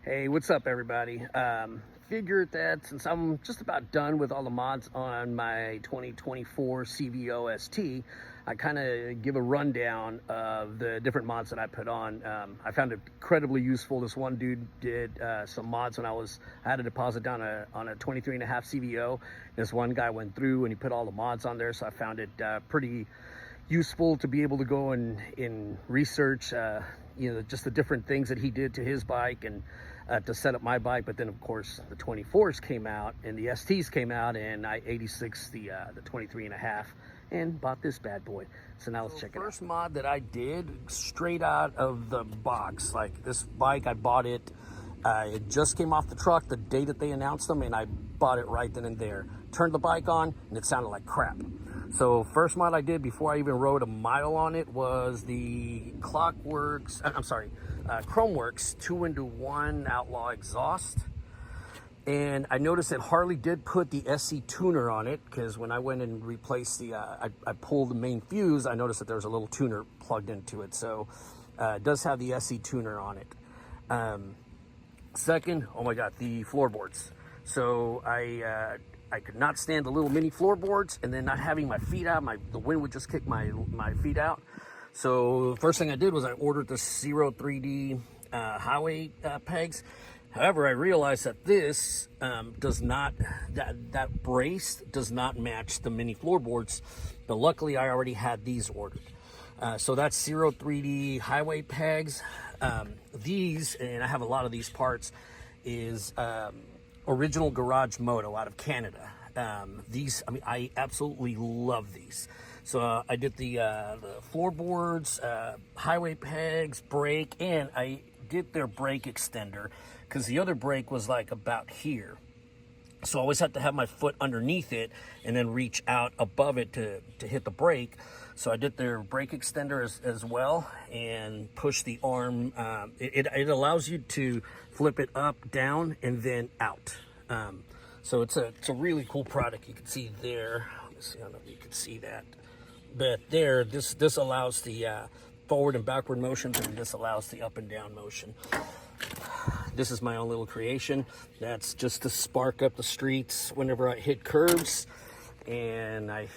Hey, what's up, everybody? Figured that since I'm just about done with all the mods on my 2024 CVO ST, I kind of give a rundown of the different mods that I put on. I found it incredibly useful. This one dude did some mods when I had a deposit down on a 23.5 CVO. This one guy went through and he put all the mods on there, so I found it pretty useful to be able to go and research just the different things that he did to his bike and to set up my bike. But then of course the 24s came out and the STs came out, and I 86 the 23.5 and bought this bad boy. So now let's check it out. First mod that I did straight out of the box, like this bike, I bought it, it just came off the truck the day that they announced them, and I bought it right then and there. Turned the bike on and it sounded like crap. So first mod I did before I even rode a mile on it was the Chromeworks 2-into-1 Outlaw exhaust. And I noticed that Harley did put the SC tuner on it, because when I went and replaced I pulled the main fuse, I noticed that there was a little tuner plugged into it. So it does have the SC tuner on it. Second, oh my God, the floorboards. So I could not stand the little mini floorboards, and then not having my feet out, the wind would just kick my feet out. So the first thing I did was I ordered the 3D highway pegs. However, I realized that this that brace does not match the mini floorboards, but luckily I already had these ordered. So that's 3D highway pegs. These, and I have a lot of these parts, is Original Garage Moto out of Canada. These, I mean, I absolutely love these. So I did the floorboards, highway pegs, brake, and I did their brake extender, because the other brake was like about here. So I always had to have my foot underneath it and then reach out above it to hit the brake. So I did their brake extender as well, and push the arm. It allows you to flip it up, down, and then out. So it's a really cool product. You can see there. Let me see, I don't know if you can see that. But there, this allows the forward and backward motions, and this allows the up and down motion. This is my own little creation. That's just to spark up the streets whenever I hit curves, and I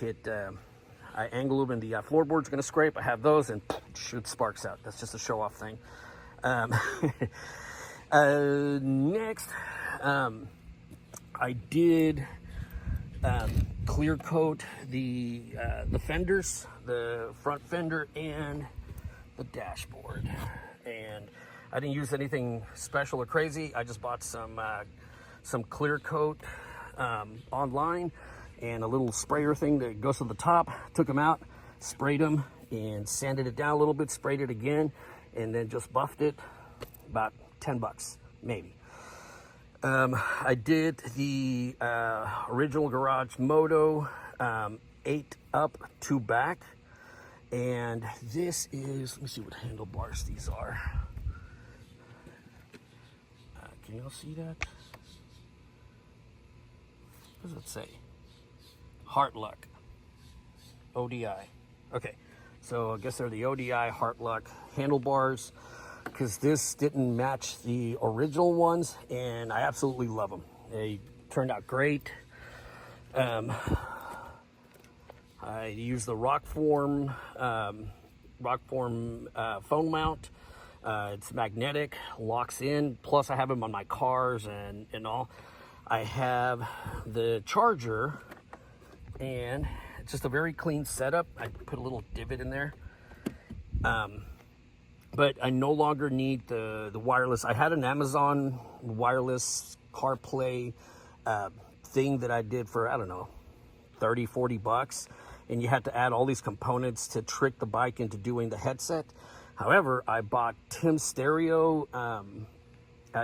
angle them, and the floorboard's gonna scrape. I have those, and shoot sparks out. That's just a show off thing. Next, I did clear coat the fenders, the front fender and the dashboard. And I didn't use anything special or crazy. I just bought some clear coat online, and a little sprayer thing that goes to the top. Took them out, sprayed them, and sanded it down a little bit, sprayed it again, and then just buffed it. About 10 bucks, maybe. I did the Original Garage Moto 8 up, 2 back. And this is, let me see what handlebars these are. Can y'all see that? What does it say? Heartluck. ODI. Okay, so I guess they're the ODI Heartluck handlebars, because this didn't match the original ones, and I absolutely love them. They turned out great. I use the Rockform phone mount. It's magnetic, locks in. Plus I have them on my cars and all. I have the charger, and it's just a very clean setup. I put a little divot in there. But I no longer need the wireless. I had an Amazon wireless CarPlay thing that I did for, I don't know, 30, 40 bucks. And you had to add all these components to trick the bike into doing the headset. However, I bought Tim's stereo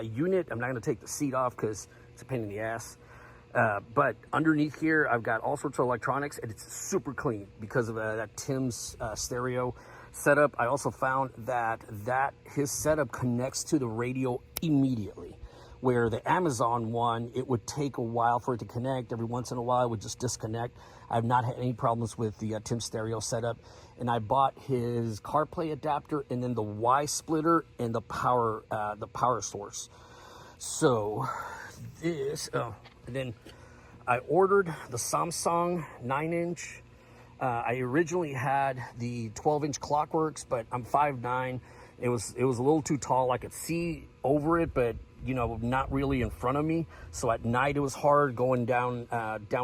unit. I'm not going to take the seat off because it's a pain in the ass. But underneath here, I've got all sorts of electronics, and it's super clean because of that Tim's stereo setup. I also found that his setup connects to the radio immediately, where the Amazon one, it would take a while for it to connect. Every once in a while, it would just disconnect. I've not had any problems with the Tim stereo setup. And I bought his CarPlay adapter, and then the Y splitter and the power source. So this, and then I ordered the Samsung 9-inch. I originally had the 12-inch Clockworks, but I'm 5'9". It was a little too tall. I could see over it, but you know, not really in front of me. So at night it was hard going down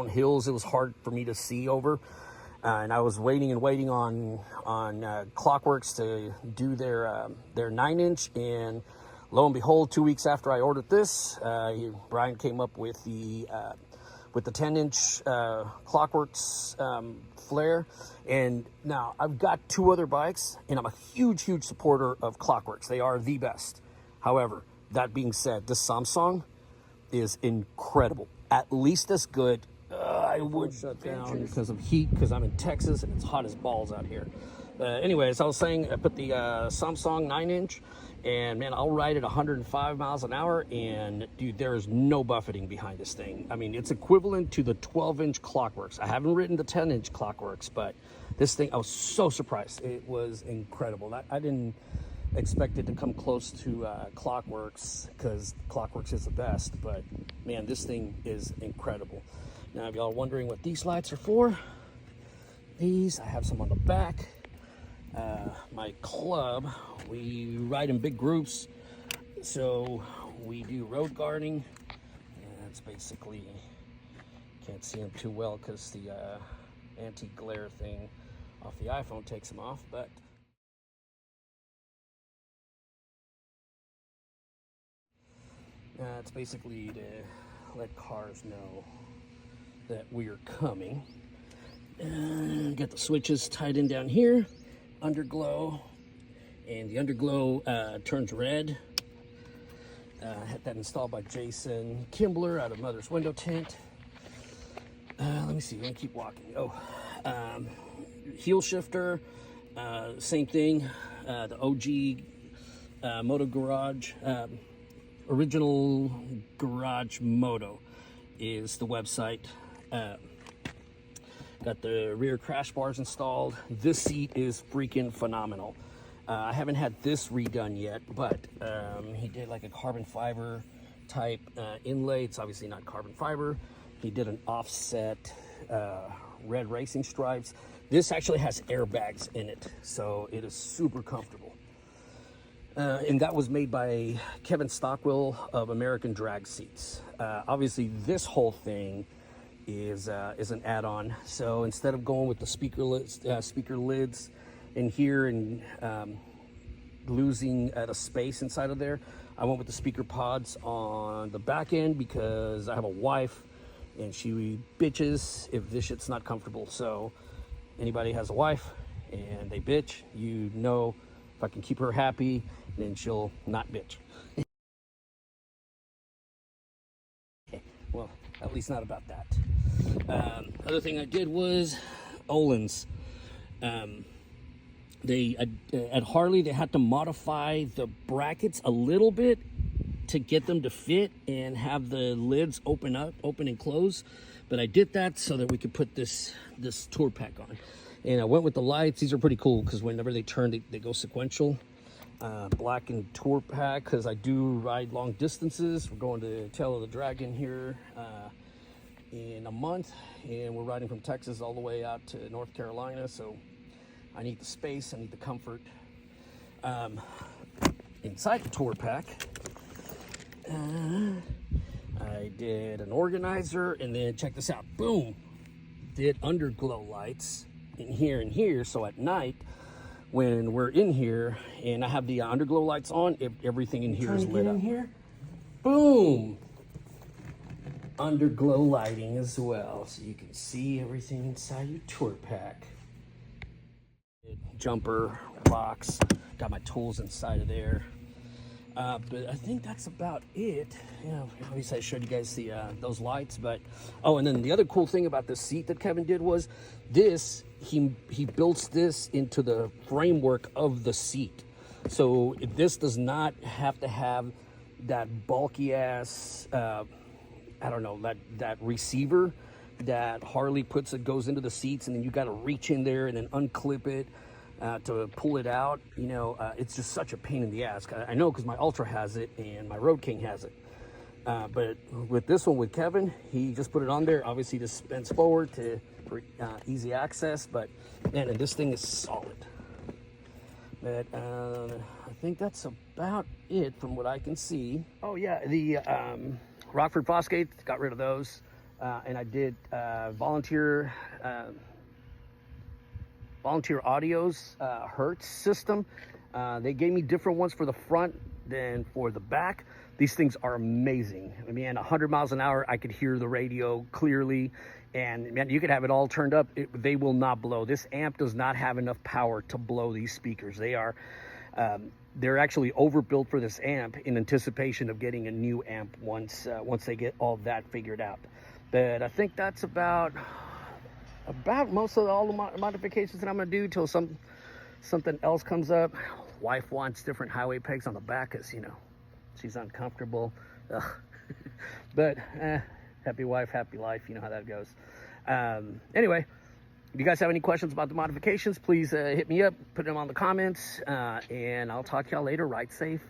hills. It was hard for me to see over. And I was waiting on Clockworks to do their 9-inch, and lo and behold, 2 weeks after I ordered this, Brian came up with the 10-inch Clockworks flare. And now I've got 2 other bikes, and I'm a huge supporter of Clockworks. They are the best. However, that being said, this Samsung is incredible. At least as good. I would shut down because of heat, because I'm in Texas and it's hot as balls out here. Anyways, I was saying, I put the Samsung 9-inch, and man, I'll ride at 105 miles an hour, and dude, there is no buffeting behind this thing. I mean, it's equivalent to the 12-inch Clockworks. I haven't ridden the 10-inch Clockworks, but this thing, I was so surprised. It was incredible. I didn't expect it to come close to Clockworks, because Clockworks is the best, but man, this thing is incredible. Now, if y'all are wondering what these lights are for, these, I have some on the back. My club, we ride in big groups, so we do road guarding. It's basically, can't see them too well because the anti-glare thing off the iPhone takes them off, but it's basically to let cars know that we are coming. And got the switches tied in down here, underglow, and the underglow turns red. Had that installed by Jason Kimbler out of Mother's Window Tint. Let me see, let me keep walking. Heel shifter, same thing. The OG Moto Garage, Original Garage Moto is the website. Got the rear crash bars installed. This seat is freaking phenomenal. I haven't had this redone yet, but he did like a carbon fiber type inlay. It's obviously not carbon fiber. He did an offset red racing stripes. This actually has airbags in it, so it is super comfortable. And that was made by Kevin Stockwell of American Drag Seats. Obviously, this whole thing is an add-on. So instead of going with the speaker lids in here and losing the space inside of there, I went with the speaker pods on the back end because I have a wife and she bitches if this shit's not comfortable. So anybody has a wife and they bitch, you know, if I can keep her happy, then she'll not bitch. Well, at least not about that. Other thing I did was Öhlins. They at Harley, they had to modify the brackets a little bit to get them to fit and have the lids open and close. But I did that so that we could put this tour pack on. And I went with the lights. These are pretty cool because whenever they turn, they go sequential. Black and tour pack because I do ride long distances. We're going to Tail of the Dragon here in a month, and we're riding from Texas all the way out to North Carolina, so I need the space, I need the comfort. Inside the tour pack, I did an organizer, and then check this out, boom, did underglow lights in here and here, so at night when we're in here and I have the underglow lights on, everything in here is lit up. Here, boom, underglow lighting as well, so you can see everything inside your tour pack. Jumper box, got my tools inside of there. But I think that's about it. You know, obviously I showed you guys the those lights, but and then the other cool thing about the seat that Kevin did was this. He built this into the framework of the seat, so this does not have to have that bulky ass I don't know, that receiver that Harley puts that goes into the seats, and then you got to reach in there and then unclip it to pull it out. You know, it's just such a pain in the ass. I know because my Ultra has it and my Road King has it. But with this one, with Kevin, he just put it on there. Obviously, just bends forward for easy access. But man, and this thing is solid. But I think that's about it from what I can see. Oh yeah, the Rockford Fosgate, got rid of those, and I did Volunteer Audio's Hertz system. They gave me different ones for the front than for the back. These things are amazing. I mean, 100 miles an hour, I could hear the radio clearly, and man, you could have it all turned up. They will not blow. This amp does not have enough power to blow these speakers. They're actually overbuilt for this amp in anticipation of getting a new amp once they get all that figured out. But I think that's about most of all the modifications that I'm gonna do till something else comes up. Wife wants different highway pegs on the back, because she's uncomfortable. But happy wife, happy life. You know how that goes. Anyway, if you guys have any questions about the modifications, please hit me up, put them on the comments, and I'll talk to y'all later. Ride safe.